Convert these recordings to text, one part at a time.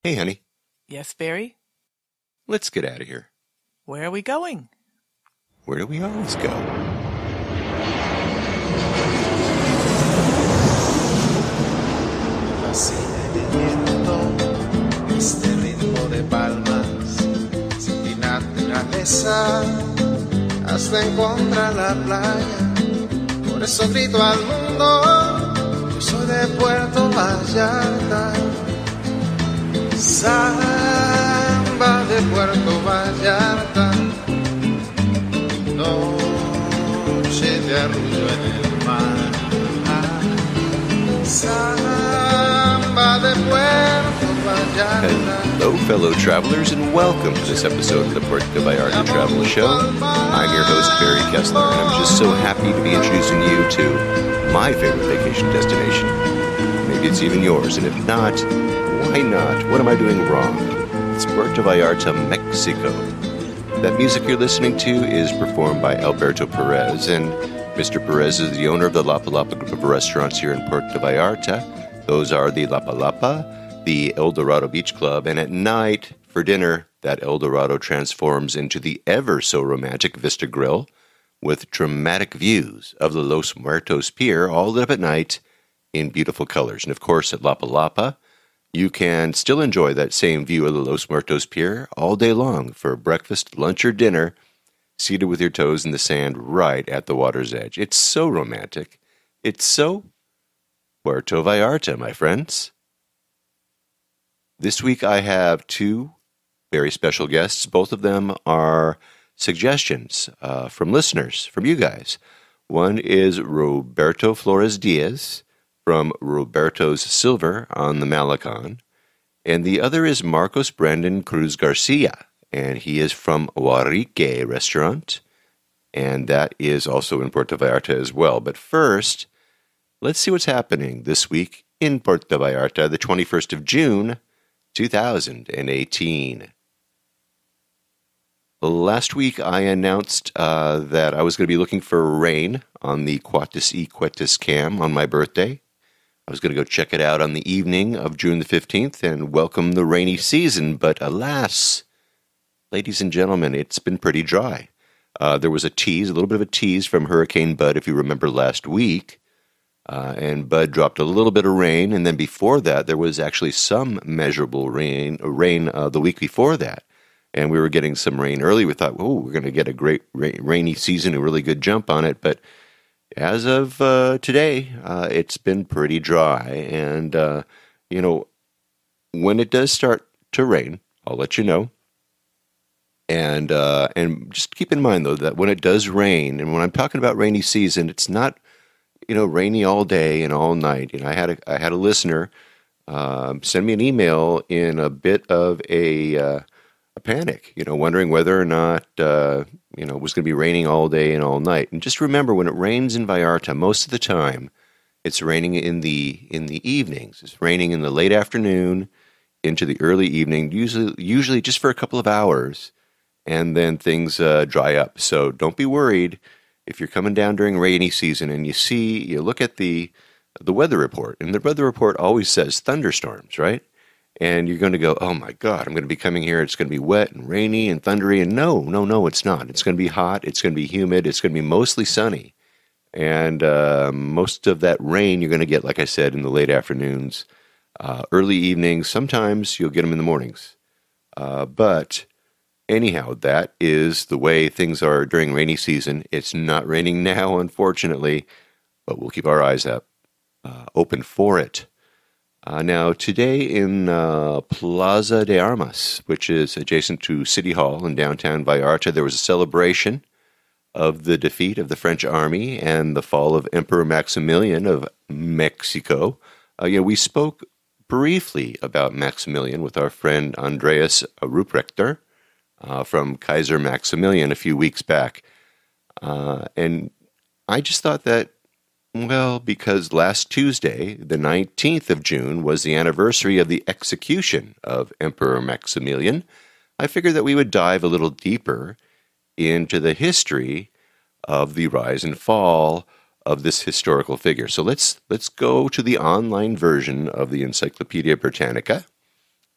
Hey, honey, Yes, Barry? let's get out of here. Where are we going? Where do we always go? Fascina el viento, este ritmo de palmas, sin mi naturaleza, hasta encontrar la playa. Por eso grito al mundo, yo soy de Puerto Vallarta. Samba de Puerto Vallarta, noche de arrullo en el mar. Samba de Puerto Vallarta. Hello, fellow travelers, and welcome to this episode of the Puerto Vallarta Travel Show. I'm your host, Barry Kessler, and I'm just so happy to be introducing you to my favorite vacation destination. Maybe it's even yours, and if not, why not? What am I doing wrong? It's Puerto Vallarta, Mexico. That music you're listening to is performed by Alberto Perez, and Mr. Perez is the owner of the Lapa Lapa group of restaurants here in Puerto Vallarta. Those are the Lapa Lapa, the El Dorado Beach Club, and at night, for dinner, that El Dorado transforms into the ever-so-romantic Vista Grill with dramatic views of the Los Muertos Pier, all lit up at night in beautiful colors. And of course, at Lapa Lapa, you can still enjoy that same view of the Los Muertos Pier all day long for breakfast, lunch, or dinner, seated with your toes in the sand right at the water's edge. It's so romantic. It's so Puerto Vallarta, my friends. This week I have two very special guests. Both of them are suggestions from listeners, from you guys. One is Roberto Flores Diaz from Roberto's Silver on the Malecon, and the other is Marcos Cruz Garcia, and he is from Warique Restaurant, and that is also in Puerto Vallarta as well. But first, let's see what's happening this week in Puerto Vallarta, the 21st of June, 2018. Last week, I announced that I was going to be looking for rain on the Quatis y Quetis cam on my birthday. I was going to go check it out on the evening of June the 15th and welcome the rainy season, but alas, ladies and gentlemen, it's been pretty dry. There was a little bit of a tease from Hurricane Bud, if you remember last week, and Bud dropped a little bit of rain, and then before that, there was actually some measurable rain the week before that, and we were getting some rain early. We thought, we're going to get a great rainy season, a really good jump on it, but as of today, it's been pretty dry, and, when it does start to rain, I'll let you know. And just keep in mind, though, that when it does rain, and when I'm talking about rainy season, it's not, rainy all day and all night. I had a listener send me an email in a bit of a panic, wondering whether or not, it was going to be raining all day and all night. And just remember, when it rains in Vallarta, most of the time, it's raining in the evenings. It's raining in the late afternoon into the early evening, usually just for a couple of hours, and then things dry up. So don't be worried if you're coming down during rainy season and you look at the weather report, and the weather report always says thunderstorms, right? And you're going to go, oh my God, I'm going to be coming here, it's going to be wet and rainy and thundery. And no, it's not. It's going to be hot, it's going to be humid, it's going to be mostly sunny. And most of that rain you're going to get, like I said, in the late afternoons, early evenings. Sometimes you'll get them in the mornings. But anyhow, that is the way things are during rainy season. It's not raining now, unfortunately, but we'll keep our eyes open for it. Now, today in Plaza de Armas, which is adjacent to City Hall in downtown Vallarta, there was a celebration of the defeat of the French army and the fall of Emperor Maximilian of Mexico. We spoke briefly about Maximilian with our friend Andreas Ruprechter from Kaiser Maximilian a few weeks back. And I just thought that, because last Tuesday, the 19th of June, was the anniversary of the execution of Emperor Maximilian, I figured that we would dive a little deeper into the history of the rise and fall of this historical figure. So let's go to the online version of the Encyclopedia Britannica,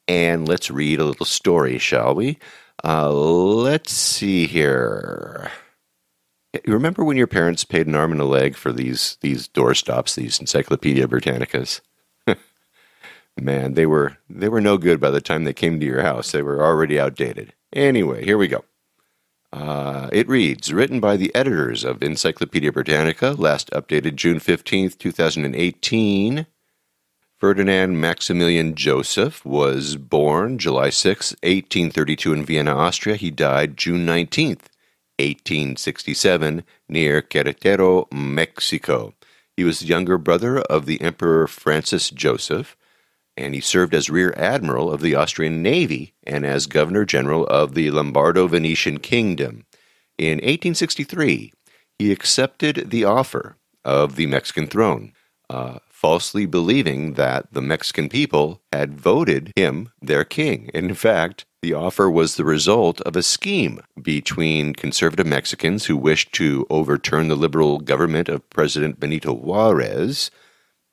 And let's read a little story, shall we? Let's see here. You remember when your parents paid an arm and a leg for these doorstops, these Encyclopedia Britannicas? Man, they were no good by the time they came to your house. They were already outdated. Anyway, here we go. It reads, written by the editors of Encyclopedia Britannica, last updated June 15th, 2018. Ferdinand Maximilian Joseph was born July 6, 1832 in Vienna, Austria. He died June 19th, 1867, near Querétaro, Mexico. He was the younger brother of the Emperor Francis Joseph, and he served as Rear Admiral of the Austrian Navy and as Governor General of the Lombardo-Venetian Kingdom. In 1863, he accepted the offer of the Mexican throne, falsely believing that the Mexican people had voted him their king. In fact, the offer was the result of a scheme between conservative Mexicans who wished to overturn the liberal government of President Benito Juarez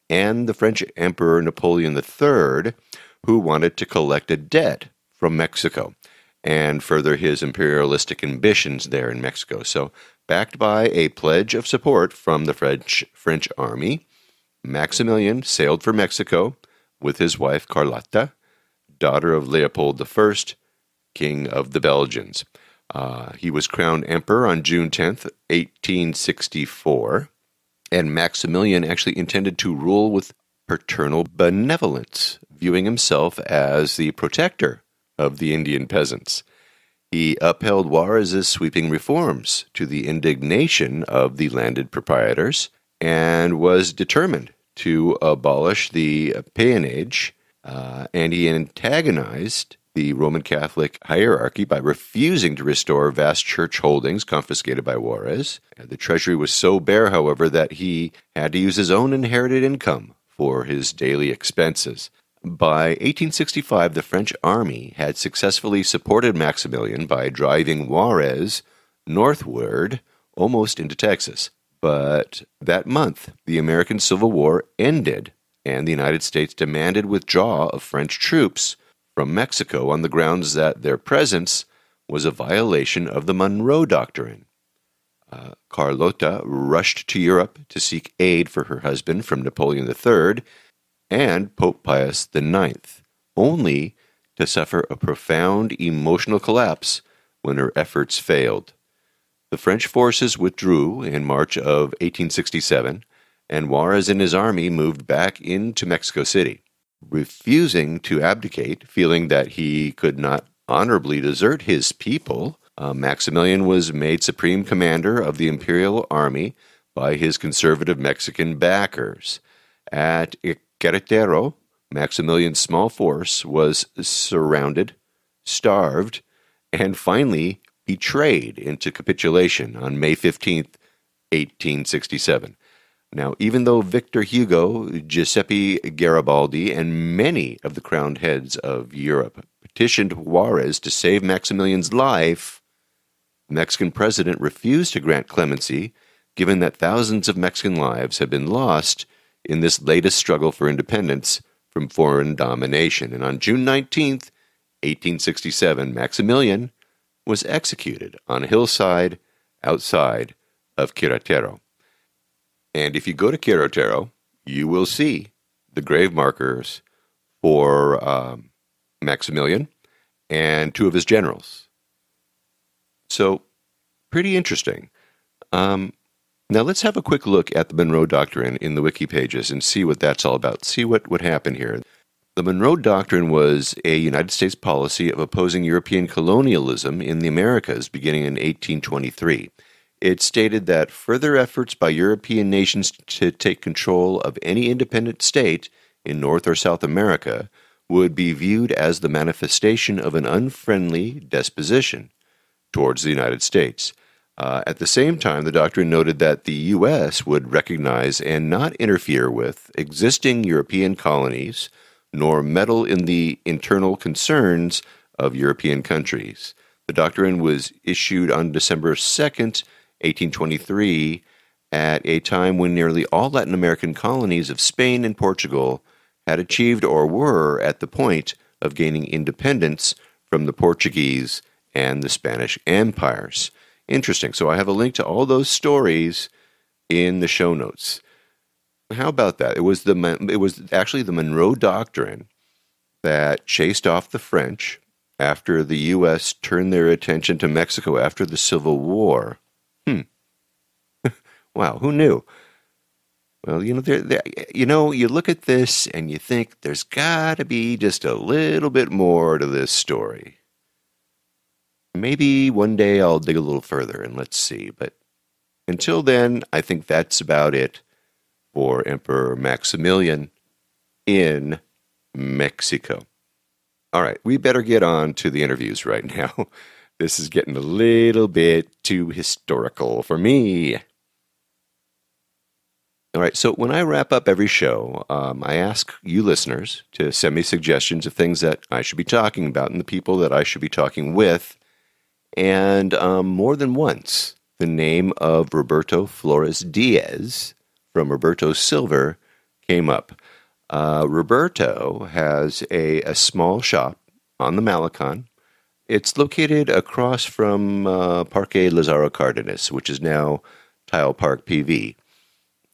and the French Emperor Napoleon III, who wanted to collect a debt from Mexico and further his imperialistic ambitions there in Mexico. So, backed by a pledge of support from the French army, Maximilian sailed for Mexico with his wife Carlotta, daughter of Leopold I, King of the Belgians. He was crowned emperor on June 10th, 1864, and Maximilian actually intended to rule with paternal benevolence, viewing himself as the protector of the Indian peasants. He upheld Juarez's sweeping reforms to the indignation of the landed proprietors and was determined to abolish the peonage, and he antagonized the Roman Catholic hierarchy by refusing to restore vast church holdings confiscated by Juarez. The treasury was so bare, however, that he had to use his own inherited income for his daily expenses. By 1865, the French army had successfully supported Maximilian by driving Juarez northward, almost into Texas. But that month, the American Civil War ended, and the United States demanded withdrawal of French troops from Mexico on the grounds that their presence was a violation of the Monroe Doctrine. Carlotta rushed to Europe to seek aid for her husband from Napoleon III and Pope Pius IX, only to suffer a profound emotional collapse when her efforts failed. The French forces withdrew in March of 1867, and Juarez and his army moved back into Mexico City. Refusing to abdicate, feeling that he could not honorably desert his people, Maximilian was made supreme commander of the imperial army by his conservative Mexican backers. At Querétaro, Maximilian's small force was surrounded, starved, and finally betrayed into capitulation on May 15th, 1867. Now, even though Victor Hugo, Giuseppe Garibaldi, and many of the crowned heads of Europe petitioned Juarez to save Maximilian's life, the Mexican president refused to grant clemency, given that thousands of Mexican lives had been lost in this latest struggle for independence from foreign domination. And on June 19th, 1867, Maximilian was executed on a hillside outside of Querétaro. And if you go to Querétaro, you will see the grave markers for Maximilian and two of his generals. So, pretty interesting. Now let's have a quick look at the Monroe Doctrine in the wiki pages and see what that's all about. See what happened here. The Monroe Doctrine was a United States policy of opposing European colonialism in the Americas beginning in 1823. It stated that further efforts by European nations to take control of any independent state in North or South America would be viewed as the manifestation of an unfriendly disposition towards the United States. At the same time, the doctrine noted that the U.S. would recognize and not interfere with existing European colonies, nor meddle in the internal concerns of European countries. The doctrine was issued on December 2nd, 1823, at a time when nearly all Latin American colonies of Spain and Portugal had achieved or were at the point of gaining independence from the Portuguese and the Spanish empires. Interesting. So I have a link to all those stories in the show notes. How about that? It was actually the Monroe Doctrine that chased off the French after the U.S. turned their attention to Mexico after the Civil War. Wow, who knew? Well, you look at this and you think there's got to be just a little bit more to this story. Maybe one day I'll dig a little further and let's see. But until then, I think that's about it for Emperor Maximilian in Mexico. All right, we better get on to the interviews right now. This is getting a little bit too historical for me. All right, so when I wrap up every show, I ask you listeners to send me suggestions of things that I should be talking about and the people that I should be talking with. And more than once, the name of Roberto Flores Diaz from Roberto Silver came up. Roberto has a small shop on the Malecon. It's located across from Parque Lazaro Cardenas, which is now Tile Park PV.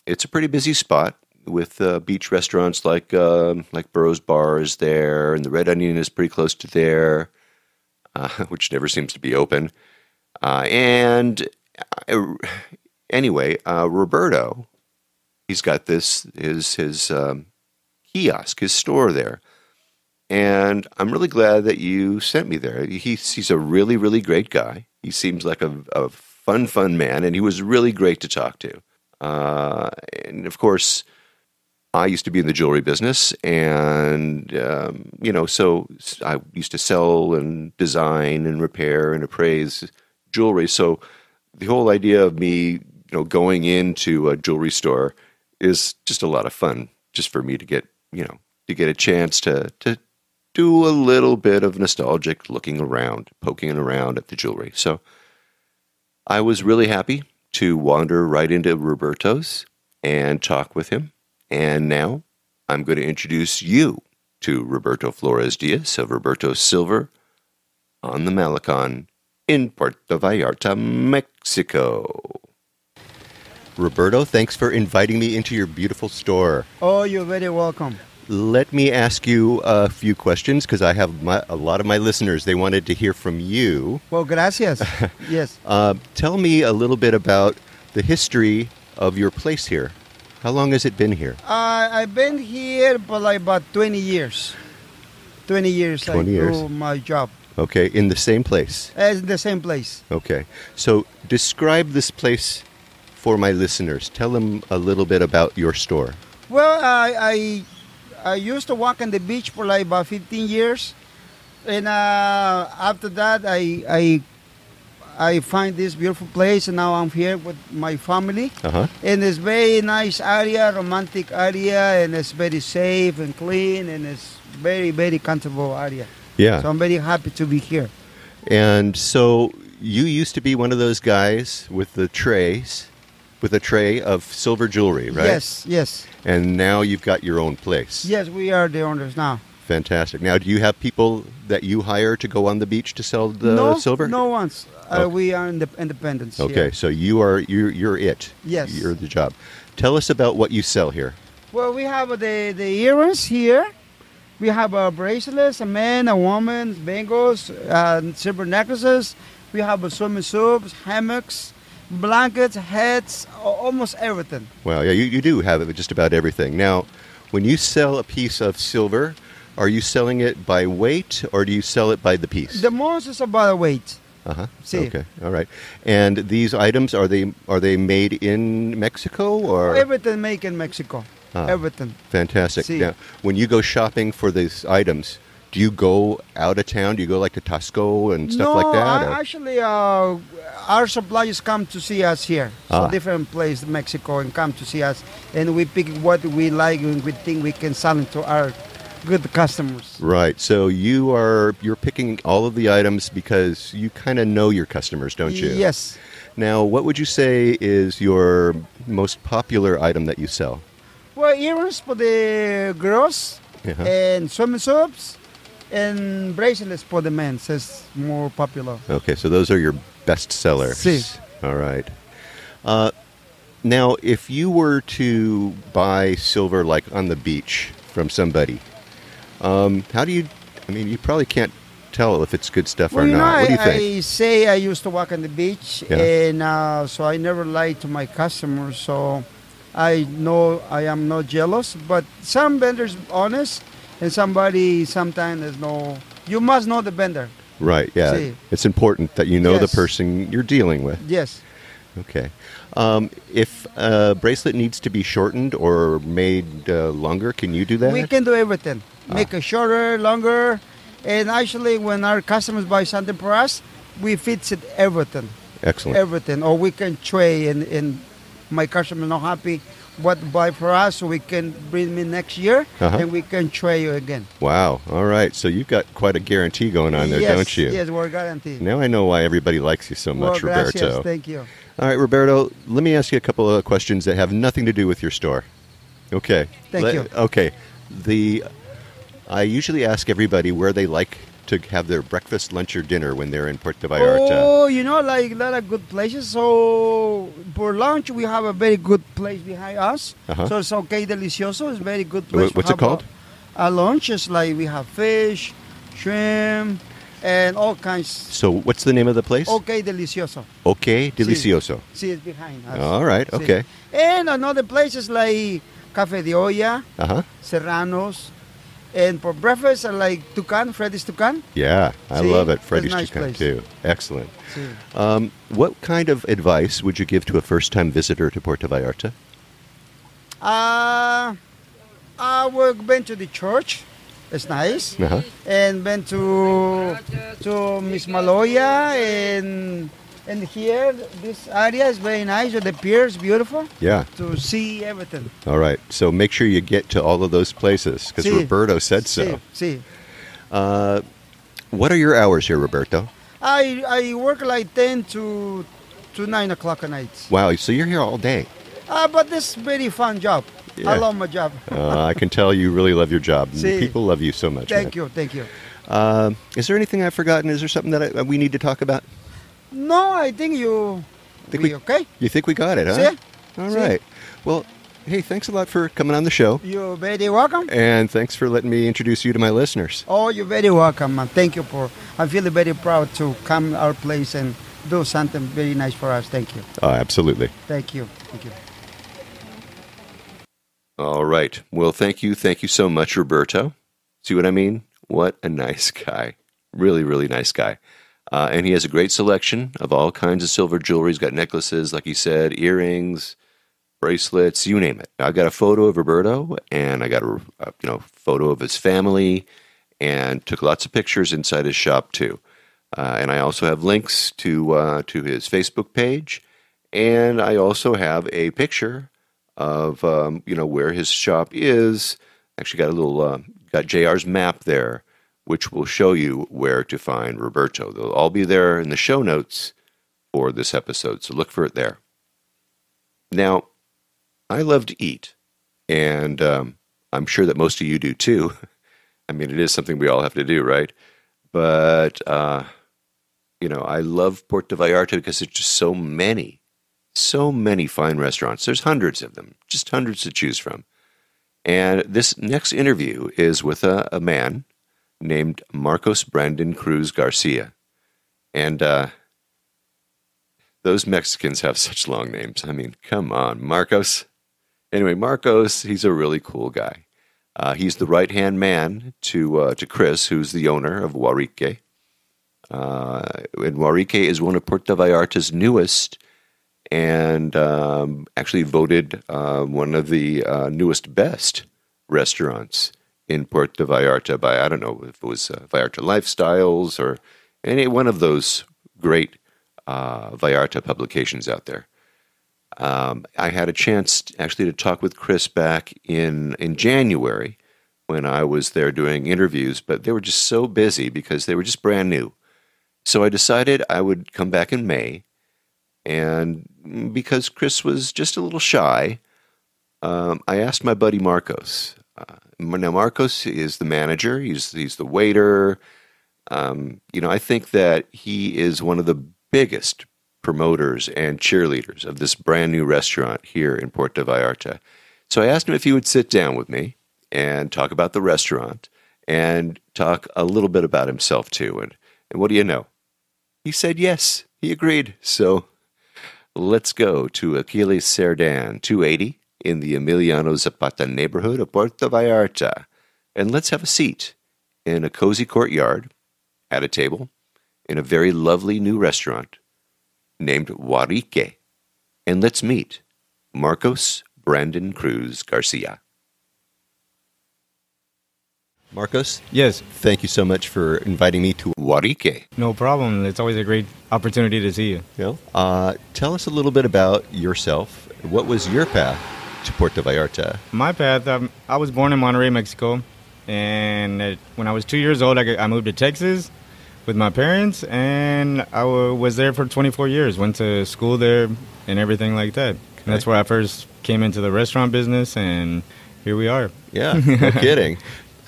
It's a pretty busy spot with beach restaurants like Burroughs Bar is there, and the Red Onion is pretty close to there, which never seems to be open. Anyway, Roberto, he's got his kiosk, his store there. And I'm really glad that you sent me there. He's a really, really great guy. He seems like a fun man, and he was really great to talk to. And of course, I used to be in the jewelry business, and so I used to sell and design and repair and appraise jewelry. So the whole idea of me, going into a jewelry store is just a lot of fun, just for me to get a chance to do a little bit of nostalgic looking around, poking around at the jewelry. So I was really happy to wander right into Roberto's and talk with him. And now I'm going to introduce you to Roberto Flores Diaz of Roberto Silver on the Malecon in Puerto Vallarta, Mexico. Roberto, thanks for inviting me into your beautiful store. Oh, you're very welcome. Let me ask you a few questions because I have a lot of my listeners. They wanted to hear from you. Well, gracias. Yes. Tell me a little bit about the history of your place here. How long has it been here? I've been here for like about 20 years. 20 years. 20 years. I do my job. Okay, in the same place? In the same place. Okay. So describe this place for my listeners. Tell them a little bit about your store. Well, I used to walk on the beach for like about 15 years. And after that, I find this beautiful place, and now I'm here with my family. Uh-huh. And it's very nice area, romantic area, and it's very safe and clean, and it's very, very comfortable area. Yeah. So I'm very happy to be here. And so you used to be one of those guys with a tray of silver jewelry, right? Yes. And now you've got your own place. Yes, we are the owners now. Fantastic. Now, do you have people that you hire to go on the beach to sell the silver? No ones. Okay. We are independents. Okay, here. so you're it. Yes. You're the job. Tell us about what you sell here. Well, we have the earrings here. We have bracelets, a man, a woman, bangles, silver necklaces. We have swimming suits, hammocks, blankets, hats, almost everything. Well, yeah, you do have just about everything. Now, when you sell a piece of silver, are you selling it by weight or do you sell it by the piece? The most is about a weight. Uh-huh. See. Okay. All right. And these items, are they made in Mexico or? Everything made in Mexico. Everything. Fantastic. See. Now, when you go shopping for these items, do you go out of town? Do you go like to Costco and stuff like that? No, actually, our suppliers come to see us here. So different place in Mexico and come to see us. And we pick what we like and we think we can sell it to our good customers. Right. So you're picking all of the items because you kind of know your customers, don't you? Yes. Now, what would you say is your most popular item that you sell? Well, earrings for the girls and swimming suits And bracelets for the men is more popular. Okay, so those are your best sellers. Si. All right. Now, if you were to buy silver like on the beach from somebody, how do you? I mean, you probably can't tell if it's good stuff Well, or you know, not. What do you think? I say I used to walk on the beach, Yeah. and so I never lie to my customers. So I know I am not jealous, but some vendors honest, and somebody sometimes there's no. You must know the vendor. Right. Yeah. Si. It's important that you know the Yes. person you're dealing with. Yes. Okay. If a bracelet needs to be shortened or made longer, can you do that? We can do everything. Make it shorter, longer, and actually, when our customers buy something for us, we fix it everything, Excellent. everything. Or we can trade, and my customer not happy what to buy for us, so we can bring me next year, Uh-huh. and we can trade you again. Wow. All right. So you've got quite a guarantee going on there, yes, don't you? Yes, we're guaranteed. Now I know why everybody likes you so much, Well, gracias. Roberto. Thank you. All right, Roberto, let me ask you a couple of questions that have nothing to do with your store. Okay. Thank you. Okay. I usually ask everybody where they like to have their breakfast, lunch, or dinner when they're in Puerto Vallarta. Oh, you know, like a lot of good places. So for lunch, we have a very good place behind us. Uh-huh. So it's okay, delicioso. It's very good place. What's to it have called? A lunch is like we have fish, shrimp, and all kinds. So what's the name of the place? Okay, delicioso. Okay, Delicioso. See, it's behind us. All right, Sí. okay. And another places like Café de Olla, Uh-huh. Serranos, and for breakfast are like Tucan, Freddy's Tucan. Yeah, I See? love it. It's a Freddy's nice Chicken, place. too. Excellent. Sí. What kind of advice would you give to a first-time visitor to Puerto Vallarta? We've been to the church. It's nice. Uh-huh. And been to Miss Maloya and here this area is very nice. The pier is beautiful Yeah. to see everything. All right. So make sure you get to all of those places because Sí. Roberto said so. See. What are your hours here, Roberto? I work like 10 to 9 o'clock at night. Wow. So you're here all day. But this is very fun job. Yeah. I love my job. I can tell you really love your job. Sí. People love you so much. Thank you. Thank you. Is there anything I've forgotten? Is there something that we need to talk about? No, I think you Think we we- okay. You think we got it, huh? Sí. All Sí. right. Well, hey, thanks a lot for coming on the show. You're very welcome. And thanks for letting me introduce you to my listeners. Oh, you're very welcome, man. Thank you I feel very proud to come our place and do something very nice for us. Thank you. Oh, absolutely. Thank you. Thank you. All right. Well, thank you. Thank you so much, Roberto. See what I mean? What a nice guy. Really, really nice guy. And he has a great selection of all kinds of silver jewelry. He's got necklaces, like he said, earrings, bracelets, you name it. I got a photo of Roberto, and I got a photo of his family, and took lots of pictures inside his shop too. And I also have links to his Facebook page, and I also have a picture of where his shop is. Actually, got a little got JR's map there, which will show you where to find Roberto. They'll all be there in the show notes for this episode, so look for it there. Now, I love to eat, and I'm sure that most of you do too. I mean, it is something we all have to do, right? But, I love Puerto Vallarta because there's just so many fine restaurants. There's hundreds of them, just hundreds to choose from. And this next interview is with a man named Marcos Cruz Garcia. And those Mexicans have such long names. I mean, come on, Marcos. Anyway, Marcos, he's a really cool guy. He's the right-hand man to Chris, who's the owner of Warique. And Warique is one of Puerto Vallarta's newest and actually voted one of the newest best restaurants in Puerto Vallarta by, I don't know if it was Vallarta Lifestyles or any one of those great Vallarta publications out there. I had a chance actually to talk with Chris back in January when I was there doing interviews, but they were just so busy because they were just brand new. So I decided I would come back in May, and because Chris was just a little shy, I asked my buddy Marcos, Now, Marcos is the manager. He's the waiter. I think that he is one of the biggest promoters and cheerleaders of this brand new restaurant here in Puerto Vallarta. So I asked him if he would sit down with me and talk about the restaurant and talk a little bit about himself too. And what do you know? He said yes. He agreed. So let's go to Aquiles Cerdan, 280 in the Emiliano Zapata neighborhood of Puerto Vallarta. And let's have a seat in a cozy courtyard at a table in a very lovely new restaurant named Warique. And let's meet Marcos Brandon Cruz Garcia. Marcos? Yes. Thank you so much for inviting me to Warique. No problem. It's always a great opportunity to see you. Tell us a little bit about yourself. What was your path to Puerto Vallarta? My path, I was born in Monterrey, Mexico. And when I was 2 years old, I moved to Texas with my parents. And I was there for 24 years. Went to school there and everything like that. Okay. And that's where I first came into the restaurant business. And here we are. Yeah, no kidding.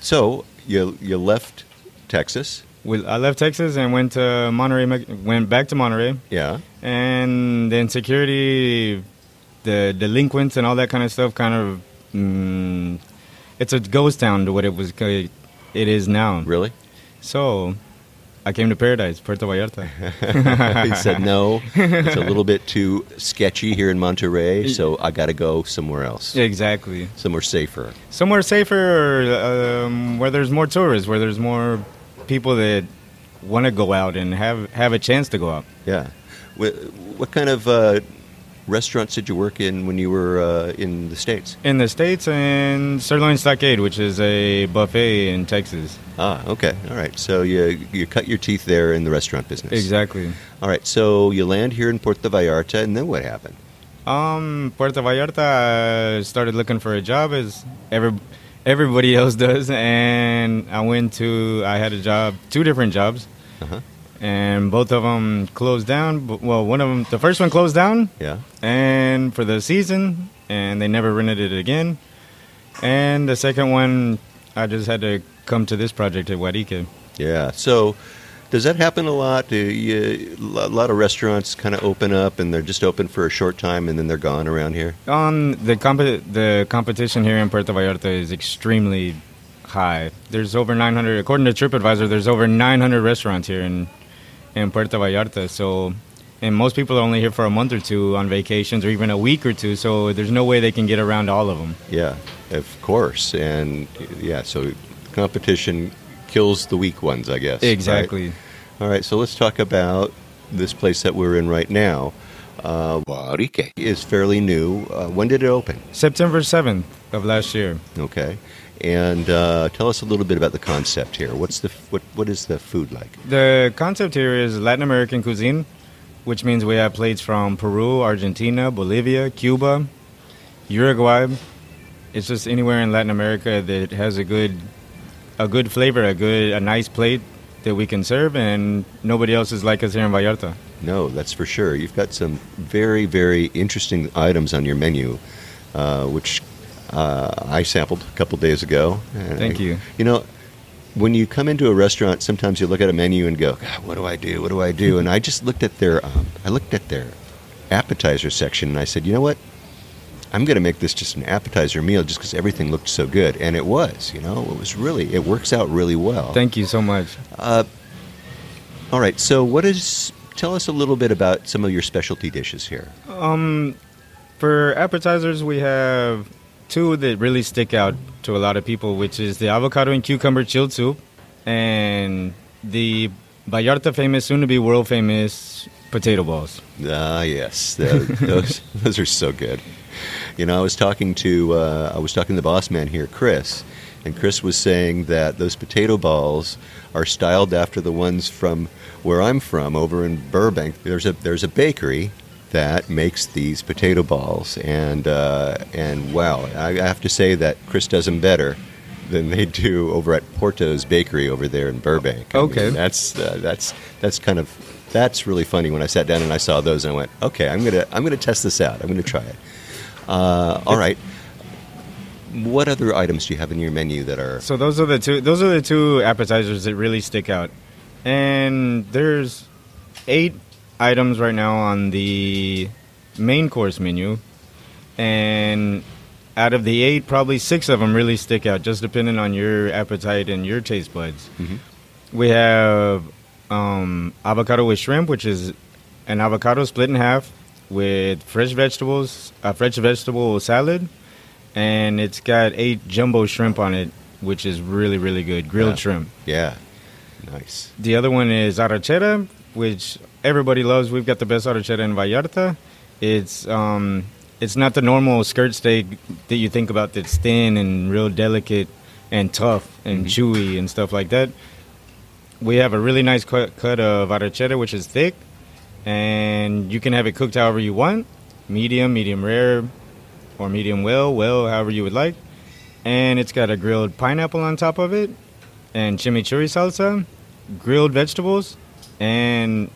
So you left Texas? I left Texas and went to Monterrey. Went back to Monterrey. Yeah. And the insecurity, the delinquents, and all that kind of stuff. Kind of, it's a ghost town to what it is now. Really? So, I came to Paradise, Puerto Vallarta. He said no. It's a little bit too sketchy here in Monterrey, so I got to go somewhere else. Exactly. Somewhere safer. Somewhere safer, where there's more tourists, where there's more people that want to go out and have a chance to go out. Yeah. What kind of restaurants did you work in when you were in the States? In the States, in Sirloin Stockade, which is a buffet in Texas. Ah, okay. All right. So you cut your teeth there in the restaurant business. Exactly. All right. So you land here in Puerto Vallarta, and then what happened? Puerto Vallarta, I started looking for a job as everybody else does, and I had a job, 2 different jobs. Uh-huh. And both of them closed down. Well, one of them, the first one closed down. Yeah. And for the season, and they never rented it again. And the second one, I just had to come to this project at Warique. Yeah. So, does that happen a lot? A lot of restaurants kind of open up, and they're just open for a short time, and then they're gone around here. The competition here in Puerto Vallarta is extremely high. There's over 900, according to TripAdvisor. There's over 900 restaurants here in Puerto Vallarta. So, and most people are only here for a month or two on vacations, or even a week or two. So there's no way they can get around all of them. Yeah, of course. And yeah, so competition kills the weak ones, I guess. Exactly. Right? All right, so let's talk about this place that we're in right now. Warique is fairly new. When did it open? September 7th of last year. Okay. And tell us a little bit about the concept here. What is the food like? The concept here is Latin American cuisine, which means we have plates from Peru, Argentina, Bolivia, Cuba, Uruguay. It's just anywhere in Latin America that has a good flavor, a nice plate that we can serve, and nobody else is like us here in Vallarta. No, that's for sure. You've got some very, very interesting items on your menu, which I sampled a couple days ago. Thank you. You know, when you come into a restaurant, sometimes you look at a menu and go, God, what do I do? What do I do? And I just looked at their appetizer section, and I said, you know what? I'm going to make this just an appetizer meal just because everything looked so good. And it was, it works out really well. Thank you so much. All right, so tell us a little bit about some of your specialty dishes here. For appetizers, we have 2 that really stick out to a lot of people, which is the avocado and cucumber chilled soup and the Vallarta famous, soon-to-be world-famous potato balls. Ah, yes. Those are so good. I was talking to the boss man here, Chris, and Chris was saying that those potato balls are styled after the ones from where I'm from, over in Burbank. There's a bakery that makes these potato balls, and wow, I have to say that Chris does them better than they do over at Porto's Bakery over there in Burbank. Okay, I mean, that's really funny. When I sat down and I saw those, and I went, okay, I'm gonna test this out. I'm gonna try it. All right. What other items do you have in your menu that are? So those are the two appetizers that really stick out. And there's 8 items right now on the main course menu. And out of the 8, probably 6 of them really stick out, just depending on your appetite and your taste buds. Mm-hmm. We have avocado with shrimp, which is an avocado split in half with fresh vegetables, a fresh vegetable salad, and it's got 8 jumbo shrimp on it, which is really, really good. Grilled shrimp. Yeah. Nice. The other one is arrachera, which everybody loves. We've got the best arrachera in Vallarta. It's not the normal skirt steak that you think about that's thin and real delicate and tough and chewy and stuff like that. We have a really nice cut of arrachera, which is thick, and you can have it cooked however you want, medium rare, or medium well, however you would like. And it's got a grilled pineapple on top of it, and chimichurri salsa, grilled vegetables, and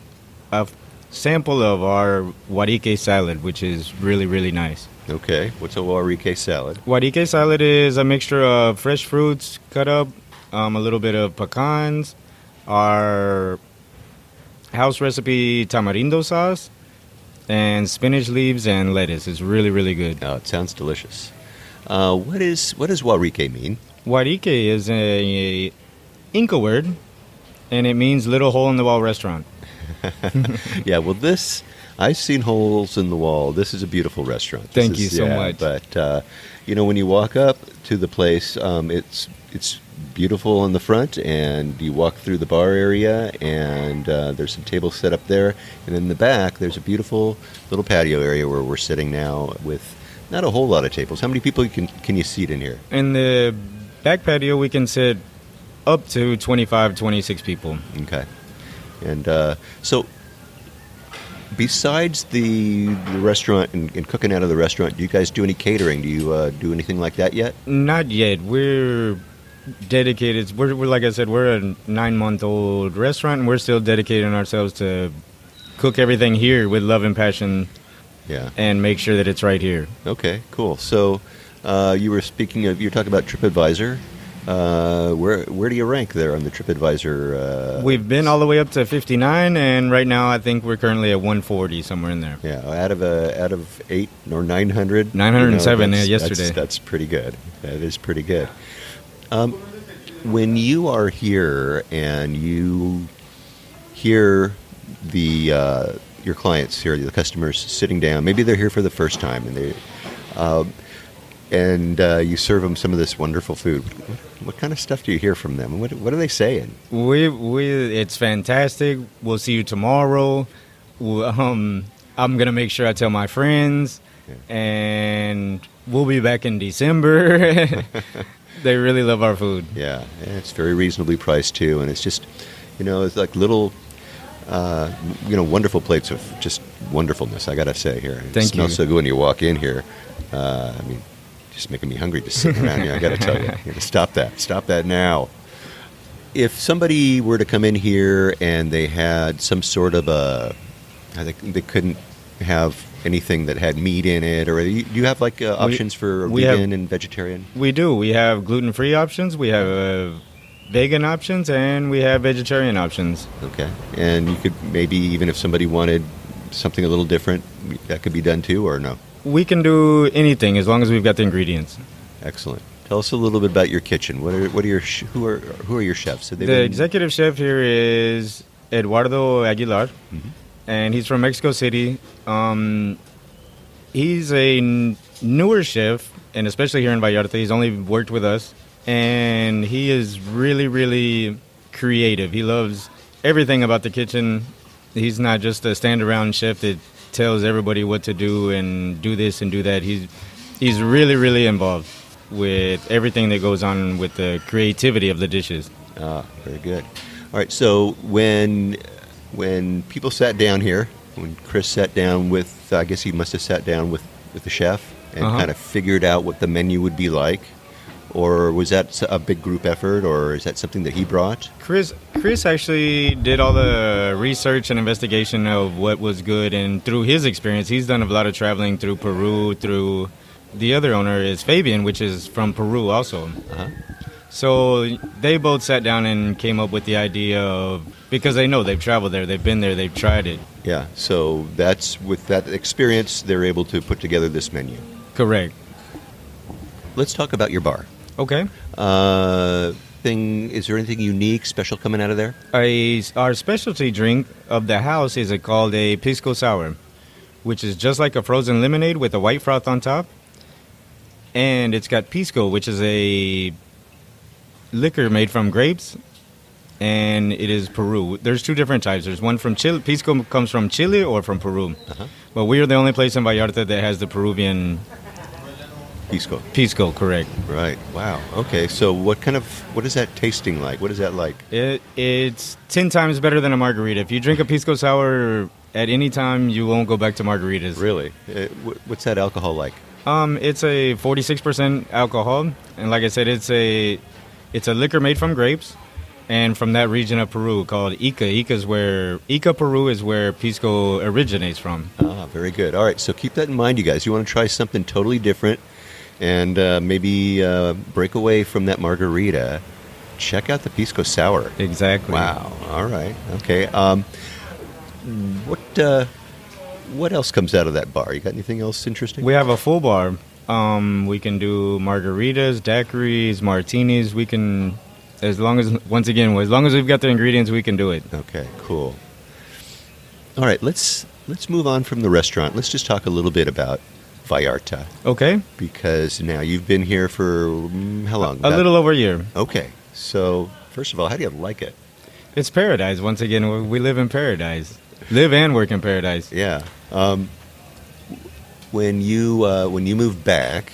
a sample of our Warique salad, which is really, really nice. Okay. What's a Warique salad? Warique salad is a mixture of fresh fruits cut up, a little bit of pecans, our house recipe tamarindo sauce, and spinach leaves and lettuce. It's really, really good. Oh, it sounds delicious. What does Warique mean? Warique is a Inca word, and it means little hole in the wall restaurant. Yeah, well, I've seen holes in the wall. This is a beautiful restaurant. Thank you so much. But, when you walk up to the place, it's beautiful in the front, and you walk through the bar area, and there's some tables set up there. And in the back, there's a beautiful little patio area where we're sitting now with not a whole lot of tables. How many people can you seat in here? In the back patio, we can sit up to 25, 26 people. Okay. And so besides the restaurant and cooking out of the restaurant, do you guys do any catering? Do you do anything like that yet? Not yet. We're dedicated. We're like I said, we're a 9-month-old restaurant, and we're still dedicating ourselves to cook everything here with love and passion. Yeah. And make sure that it's right here. Okay, cool. So you were talking about TripAdvisor. Where do you rank there on the TripAdvisor? We've been all the way up to 59, and right now I think we're currently at 140, somewhere in there. Yeah, out of 8 or 900. 907 yesterday. That's pretty good. That is pretty good. When you are here and you hear your clients here, the customers sitting down, maybe they're here for the first time, and you serve them some of this wonderful food. What kind of stuff do you hear from them? What are they saying? It's fantastic. We'll see you tomorrow. I'm gonna make sure I tell my friends, and we'll be back in December. They really love our food. Yeah, and it's very reasonably priced too, and it's just, it's like little, wonderful plates of just wonderfulness. I gotta say here, Thank you. It smells so good when you walk in here. Just making me hungry just sitting around here. I got to tell you, stop that now. If somebody were to come in here and they had some sort of they couldn't have anything that had meat in it, or do you have options for vegan and vegetarian? We do. We have gluten-free options. We have vegan options, and we have vegetarian options. Okay, and you could maybe even if somebody wanted something a little different, that could be done too, or no? We can do anything as long as we've got the ingredients. Excellent. Tell us a little bit about your kitchen. Who are your chefs? The executive chef here is Eduardo Aguilar, and he's from Mexico City. He's a newer chef, and especially here in Vallarta, he's only worked with us, and he is really, really creative. He loves everything about the kitchen. He's not just a stand-around chef that tells everybody what to do and do this and do that. He's really, really involved with everything that goes on with the creativity of the dishes. Very good. All right, so when people sat down here, when Chris sat down with, I guess he must have sat down with the chef and kind of figured out what the menu would be like, or was that a big group effort, or is that something that he brought? Chris actually did all the research and investigation of what was good, and through his experience, he's done a lot of traveling through Peru, through the other owner is Fabian, which is from Peru also. Uh-huh. So they both sat down and came up with the idea of, because they know they've traveled there, they've been there, they've tried it. Yeah, so that's with that experience, they're able to put together this menu. Correct. Let's talk about your bar. Okay. Is there anything unique, special coming out of there? Our specialty drink of the house is called a pisco sour, which is just like a frozen lemonade with a white froth on top. And it's got pisco, which is a liquor made from grapes, and it is Peru. There's two different types. There's one from Chile. Pisco comes from Chile or from Peru. Uh-huh. But we are the only place in Vallarta that has the Peruvian Pisco. pisco, correct. Right. Wow. Okay. So what is that tasting like? What is that like? It's 10 times better than a margarita. If you drink a pisco sour at any time, you won't go back to margaritas. Really? What's that alcohol like? It's a 46% alcohol, and like I said, it's a liquor made from grapes, and from that region of Peru called Ica. Ica, Peru is where pisco originates from. Ah, very good. All right. So keep that in mind, you guys. You want to try something totally different, and maybe break away from that margarita. Check out the pisco sour. Exactly. Wow. All right. Okay. What else comes out of that bar? You got anything else interesting? We have a full bar. We can do margaritas, daiquiris, martinis. We can, as long as we've got the ingredients, we can do it. Okay, cool. All right, let's move on from the restaurant. Let's just talk a little bit about Vallarta. Okay. Because now you've been here for how long? A little over a year. Okay. So, first of all, how do you like it? It's paradise. Once again, we live in paradise. Live and work in paradise. Yeah. When you moved back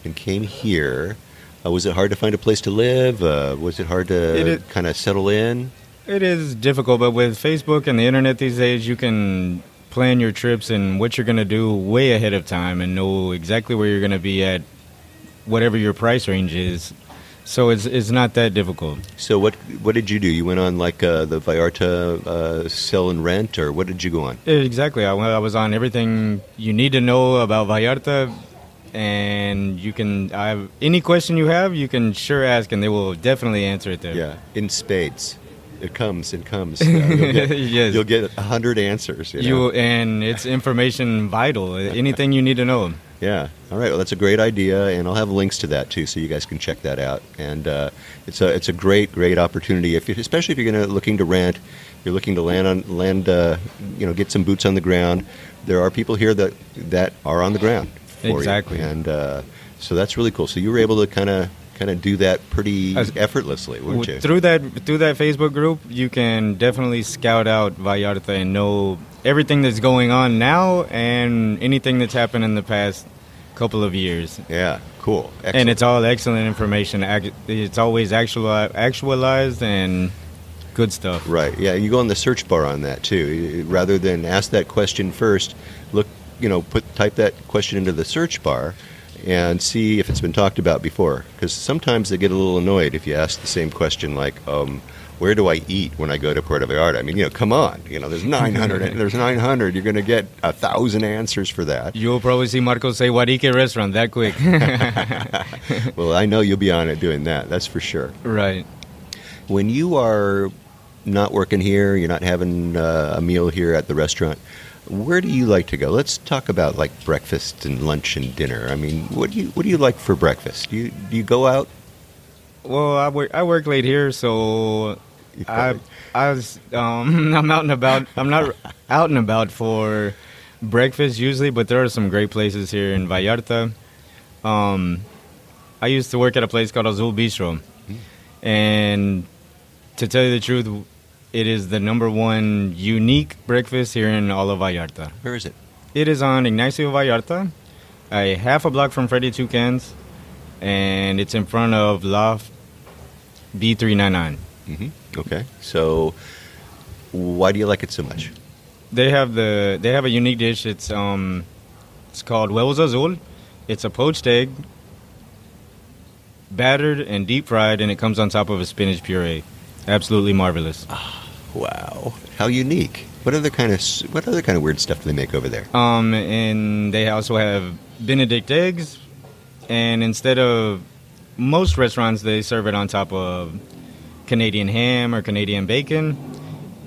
and came here, was it hard to find a place to live? Was it hard to kind of settle in? It is difficult, but with Facebook and the internet these days, you can plan your trips and what you're going to do way ahead of time and know exactly where you're going to be at whatever your price range is. So it's not that difficult. So what did you do? You went on like the Vallarta sell and rent, or what did you go on? Exactly. I was on everything you need to know about Vallarta, and you can any question you have, you can sure ask, and they will definitely answer it there. Yeah, in spades. It comes. You'll get 100 answers. And it's information vital. Anything you need to know. Yeah. All right. Well, that's a great idea, and I'll have links to that too, so you guys can check that out. And it's a great opportunity, especially if you're looking to rent, you're looking to get some boots on the ground. There are people here that are on the ground for exactly, you. And so that's really cool. So you were able to kind of do that pretty effortlessly, weren't you? Through that Facebook group, you can definitely scout out Vallarta and know everything that's going on now and anything that's happened in the past couple of years. Yeah, cool. Excellent. And it's all excellent information. It's always actualized and good stuff. Right. Yeah, you go on the search bar on that too. Rather than ask that question first, type that question into the search bar and see if it's been talked about before. Because sometimes they get a little annoyed if you ask the same question like, where do I eat when I go to Puerto Vallarta? I mean, come on. There's 900. There's 900. You're going to get 1,000 answers for that. You'll probably see Marcos say Warique Restaurant that quick. Well, I know you'll be on it doing that. That's for sure. Right. When you are not working here, you're not having a meal here at the restaurant, where do you like to go? Let's talk about like breakfast and lunch and dinner. I mean, what do you like for breakfast? Do you go out? Well, I work late here, so I'm out and about. I'm not out and about for breakfast usually, but there are some great places here in Vallarta. I used to work at a place called Azul Bistro, and to tell you the truth, it is the number one unique breakfast here in all of Vallarta. Where is it? It is on Ignacio Vallarta, a half a block from Freddy Toucan's, and it's in front of Loft B399. Mm-hmm. Okay. So, why do you like it so much? They have a unique dish. It's called Huevos Azul. It's a poached egg, battered and deep fried, and it comes on top of a spinach puree. Absolutely marvelous. Wow. How unique. What other kind of weird stuff do they make over there? And they also have Benedict eggs, And instead of most restaurants, they serve it on top of Canadian ham or Canadian bacon.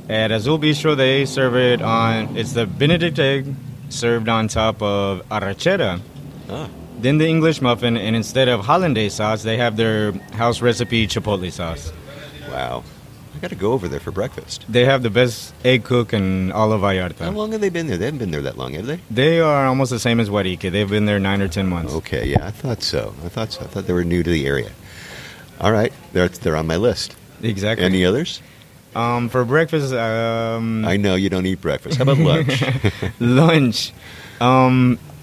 At Azul Bistro, they serve it on, it's the Benedict egg served on top of arrachera. Ah. Then the English muffin, and instead of hollandaise sauce, they have their house recipe chipotle sauce. Wow. I got to go over there for breakfast. They have the best egg cook in all of Vallarta. How long have they been there? They haven't been there that long, have they? They are almost the same as Warique. They've been there 9 or 10 months. Okay, yeah, I thought so. I thought they were new to the area. All right, they're on my list. Exactly. Any others? For breakfast, I know you don't eat breakfast. How about lunch? lunch,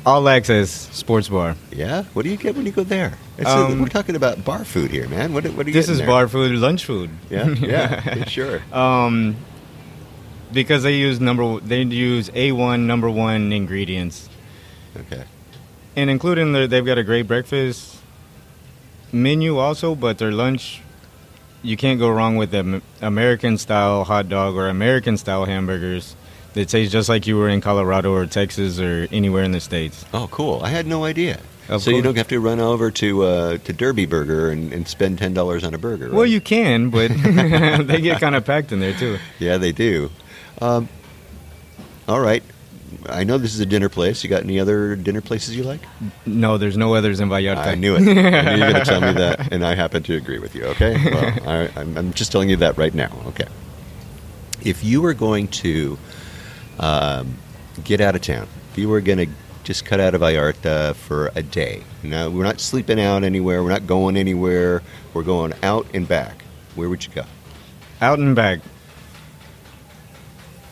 all access sports bar. Yeah? What do you get when you go there? We're talking about bar food here, man. What do you This get in is there? bar food, lunch food. Yeah, yeah, sure. Because they use A1 number one ingredients, Okay. and including they've got a great breakfast menu also, but their lunch, you can't go wrong with the American style hot dog or American style hamburgers. They taste just like you were in Colorado or Texas or anywhere in the States. Oh, cool. I had no idea. Of So you course. don't have to run over to Derby Burger and spend $10 on a burger, right? Well, you can, but they get kind of packed in there too. Yeah, they do. All right. I know this is a dinner place. You got any other dinner places you like? No, there's no others in Vallarta. I knew it. I knew you were going to tell me that, and I happen to agree with you, okay? Well, I'm just telling you that right now, okay? If you were going to get out of town, if you were going to just cut out of Vallarta for a day, now we're not sleeping out anywhere, we're not going anywhere, we're going out and back, where would you go? Out and back.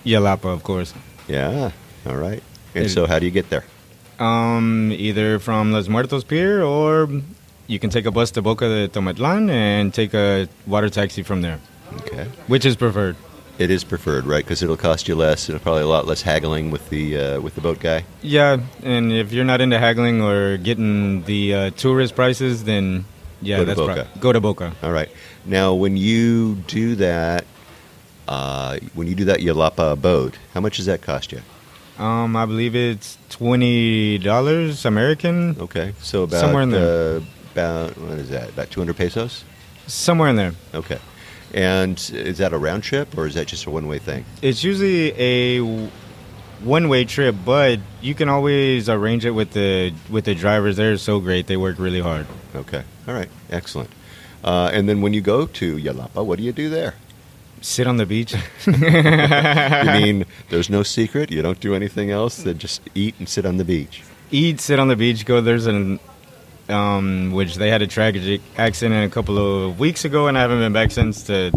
Yalapa, of course. Yeah, all right. And so how do you get there? Either from Los Muertos Pier or you can take a bus to Boca de Tomatlan and take a water taxi from there, Okay. which is preferred. It is preferred, right? Because it'll cost you less. It'll probably a lot less haggling with the boat guy. Yeah, and if you're not into haggling or getting the tourist prices, then yeah, Go to that's Boca. right. Go to Boca. All right. Now, when you do that Yalapa boat, how much does that cost you? I believe it's $20 American, Okay, so about Somewhere in there. About what is that? About 200 pesos. somewhere in there. Okay, and is that a round trip or is that just a one-way thing? It's usually a one-way trip, but you can always arrange it with the drivers. They're so great; they work really hard. Okay, all right, excellent. And then when you go to Yalapa, what do you do there? Sit on the beach. You mean there's no secret? You don't do anything else than just eat and sit on the beach? Eat, sit on the beach. Go. There's which they had a tragic accident a couple of weeks ago, and I haven't been back since to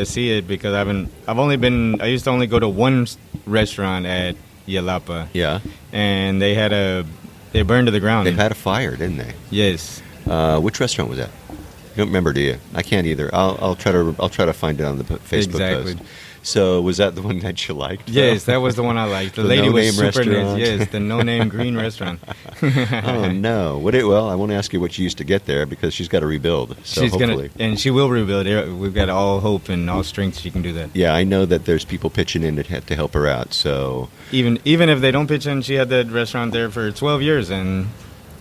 see it because I used to only go to one restaurant at Yalapa, Yeah, and they burned to the ground. they had a fire, didn't they? Yes. Which restaurant was that? You don't remember, do you? I can't either. I'll try to find it on the Facebook Exactly. post. So was that the one that you liked? Yes, that was the one I liked. The The lady no-name was super restaurant. nice. Yes, the no-name green restaurant. Oh no! Well, I won't ask you what you used to get there because she's got to rebuild. So hopefully, and she will rebuild. We've got all hope and all strength she can do that. yeah, I know that there's people pitching in to help her out. So Even if they don't pitch in, she had that restaurant there for 12 years, and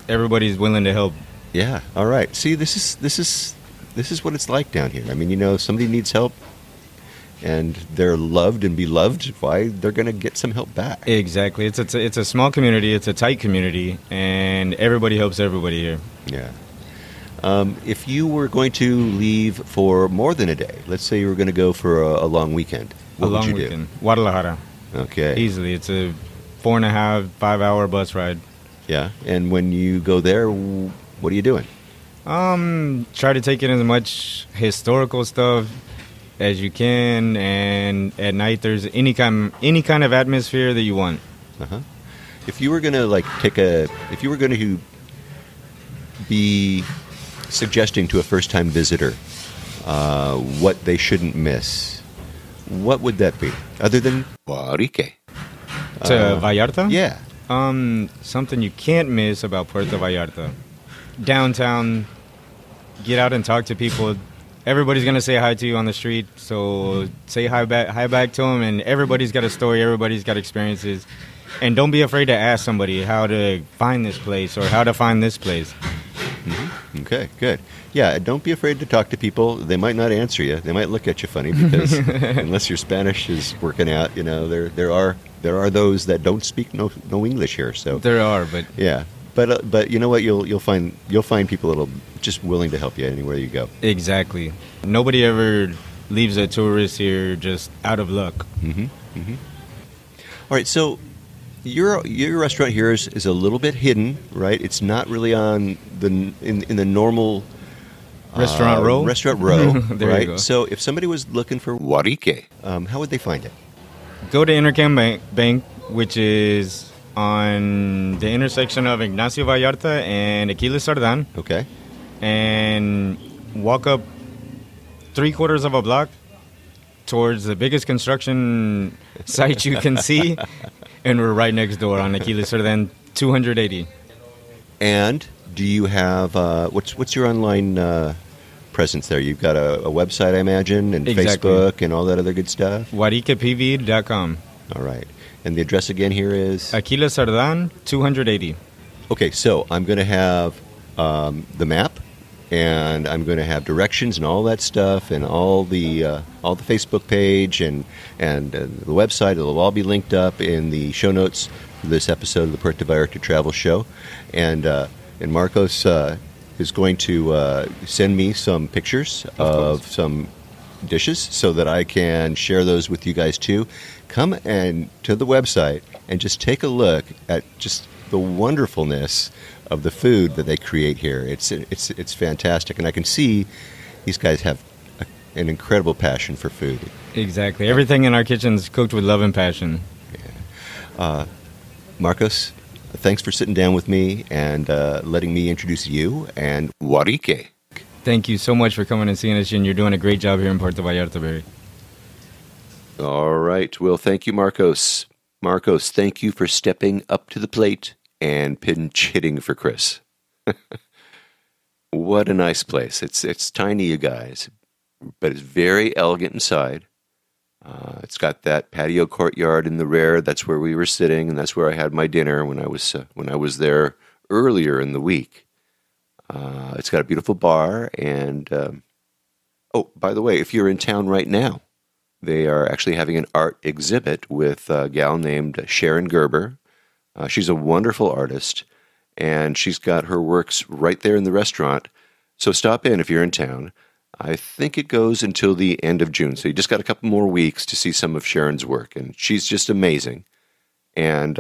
everybody's willing to help. yeah, all right. See, this is what it's like down here. I mean, somebody needs help, and they're loved and beloved. Why they're going to get some help back? Exactly. It's a small community. It's a tight community, and everybody helps everybody here. Yeah. If you were going to leave for more than a day, let's say you were going to go for a long weekend, what a long would you weekend. Guadalajara. do? Okay. Easily. It's a 4.5, 5 hour bus ride. Yeah. And when you go there, what are you doing? Try to take in as much historical stuff as you can, and at night there's any kind of atmosphere that you want. Uh-huh. If you were going to if you were going to be suggesting to a first-time visitor what they shouldn't miss, what would that be? Other than Warique. To Vallarta? Yeah. Something you can't miss about Puerto Vallarta. Downtown, get out and talk to people. Everybody's going to say hi to you on the street, so say hi back to them, and everybody's got a story, everybody's got experiences. And don't be afraid to ask somebody how to find this place or how to find this place. Okay, good. Yeah, don't be afraid to talk to people. They might not answer you. They might look at you funny because unless your Spanish is working out, there are those that don't speak no English here. So There are, but yeah, but you know what? You'll find people that'll just willing to help you anywhere you go. exactly. Nobody ever leaves a tourist here just out of luck. All right, so your restaurant here is a little bit hidden, right? It's not really on in the normal Restaurant row? Restaurant row, There you right? go. So if somebody was looking for Warique, how would they find it? Go to Intercam Bank, which is on the intersection of Ignacio Vallarta and Aquiles Sardan, Okay. and walk up 3/4 of a block towards the biggest construction site you can see, and we're right next door on Aquiles Sardan 280. And do you have what's your online presence there? You've got a website, I imagine, and Exactly. Facebook and all that other good stuff. WariquePV.com. All right. And the address again here is Aquiles Sardan 280. okay. So I'm going to have the map, and I'm going to have directions and all that stuff, and all the Facebook page and the website. It'll all be linked up in the show notes for this episode of the Puerto Vallarta Travel Show, and Marcos is going to send me some pictures of some dishes so that I can share those with you guys too. Come and to the website and just take a look at just the wonderfulness of the food that they create here. It's fantastic, and I can see these guys have an incredible passion for food. Exactly. Everything in our kitchen is cooked with love and passion. Marcos, thanks for sitting down with me and letting me introduce you and Warique. Thank you so much for coming and seeing us, and you're doing a great job here in Puerto Vallarta, Barry. All right. Well, thank you, Marcos. Marcos, thank you for stepping up to the plate and pinch hitting for Chris. What a nice place. It's tiny, you guys, but it's very elegant inside. It's got that patio courtyard in the rear. That's where we were sitting, and that's where I had my dinner when I was there earlier in the week. It's got a beautiful bar, and oh, by the way, if you're in town right now, they are actually having an art exhibit with a gal named Sharon Gerber. She's a wonderful artist, and she's got her works right there in the restaurant. So stop in if you're in town. I think it goes until the end of June, so you just got a couple more weeks to see some of Sharon's work, and she's just amazing. And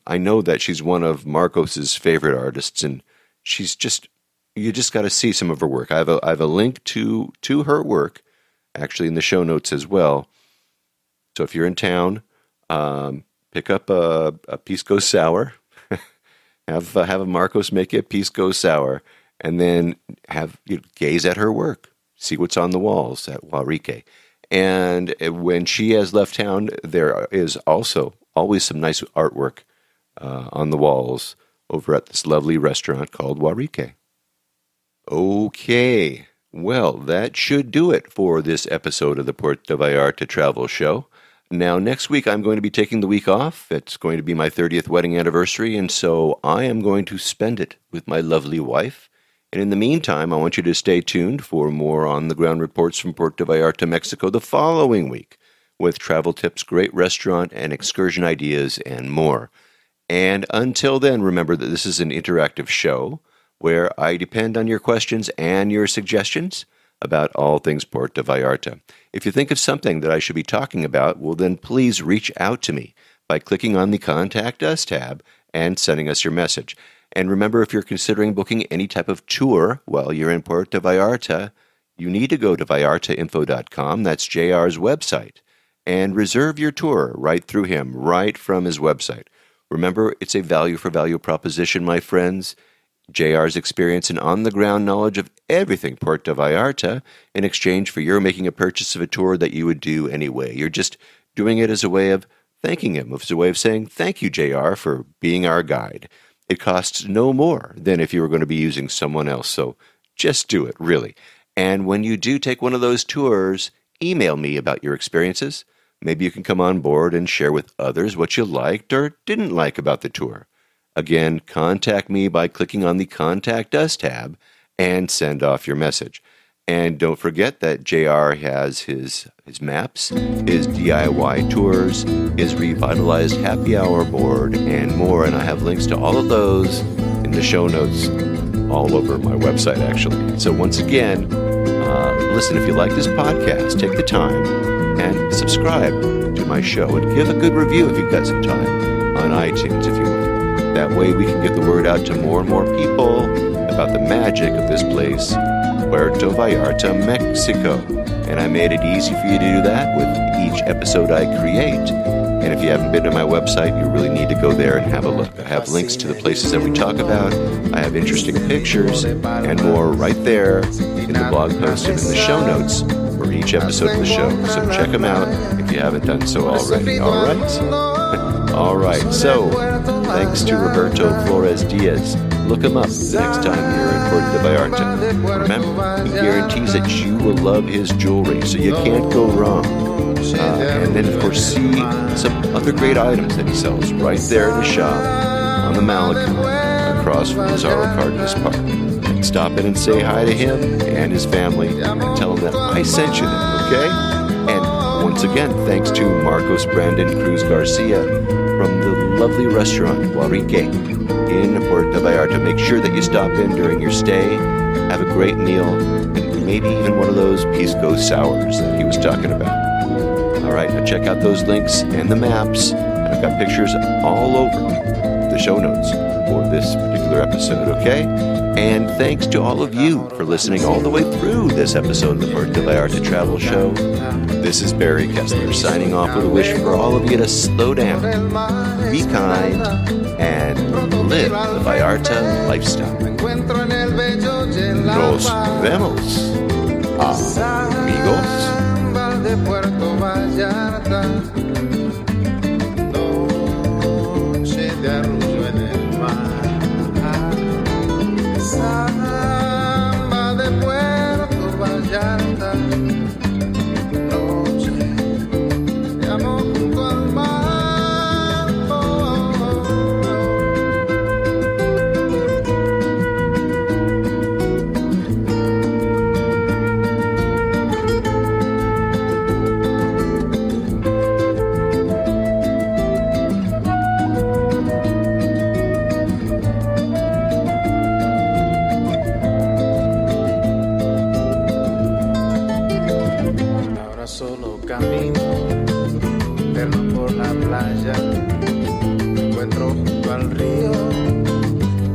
I know that she's one of Marcos's favorite artists, and you just got to see some of her work. I have a link to her work, actually in the show notes as well. So if you're in town, pick up a pisco sour, have a Marcos make you a pisco sour, and then gaze at her work, see what's on the walls at Warique. And when she has left town, there is also always some nice artwork on the walls over at this lovely restaurant called Warique. Okay. Well, that should do it for this episode of the Puerto Vallarta Travel Show. Now, next week, I'm going to be taking the week off. It's going to be my 30th wedding anniversary, and so I am going to spend it with my lovely wife. And in the meantime, I want you to stay tuned for more on-the-ground reports from Puerto Vallarta, Mexico the following week, with travel tips, great restaurant and excursion ideas, and more. And until then, remember that this is an interactive show where I depend on your questions and your suggestions about all things Puerto Vallarta. If you think of something that I should be talking about, well, then please reach out to me by clicking on the Contact Us tab and sending us your message. And remember, if you're considering booking any type of tour while you're in Puerto Vallarta, you need to go to vallartainfo.com, that's JR's website, and reserve your tour right through him, right from his website. Remember, it's a value-for-value proposition, my friends. JR's experience and on-the-ground knowledge of everything Puerto Vallarta in exchange for your making a purchase of a tour that you would do anyway. You're just doing it as a way of thanking him, as a way of saying, thank you, JR, for being our guide. It costs no more than if you were going to be using someone else, so just do it, really. And when you do take one of those tours, email me about your experiences. Maybe you can come on board and share with others what you liked or didn't like about the tour. Again, contact me by clicking on the Contact Us tab and send off your message. And don't forget that JR has his maps, his DIY tours, his revitalized happy hour board, and more. And I have links to all of those in the show notes all over my website, actually. So once again, listen, if you like this podcast, take the time and subscribe to my show and give a good review if you've got some time on iTunes, if you would. That way we can get the word out to more and more people about the magic of this place, Puerto Vallarta, Mexico. And I made it easy for you to do that with each episode I create. And if you haven't been to my website, you really need to go there and have a look. I have links to the places that we talk about. I have interesting pictures and more right there in the blog post and in the show notes for each episode of the show. So check them out if you haven't done so already. All right? All right. So thanks to Roberto Flores Diaz. Look him up the next time you're in Puerto Vallarta. Remember, he guarantees that you will love his jewelry, so you can't go wrong. And then, of course, see some other great items that he sells right there in the shop on the Malecon across from Lazaro Cardenas Park. And stop in and say hi to him and his family and tell him that I sent you them, okay? And once again, thanks to Marcos Cruz Garcia from the lovely restaurant Warique in Puerto Vallarta. Make sure that you stop in during your stay, have a great meal, and maybe even one of those pisco sours that he was talking about. All right, now check out those links and the maps. And I've got pictures all over the show notes for this particular episode, okay? And thanks to all of you for listening all the way through this episode of the Puerto Vallarta Travel Show. This is Barry Kessler signing off with a wish for all of you to slow down, be kind, and live the Vallarta lifestyle. Nos vemos, amigos. De Puerto Vallarta, noche de arrullo en el mar, samba de Puerto Vallarta, noche de amor junto al mar. Solo camino eterno por la playa, me encuentro junto al río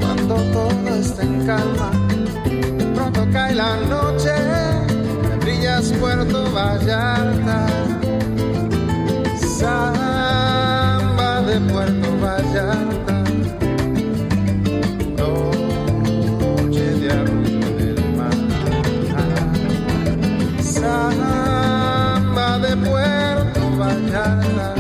cuando todo está en calma. Pronto cae la noche, me brillas Puerto Vallarta, samba de Puerto Vallarta, noche de arrullo en el mar, samba de Puerto Vallarta.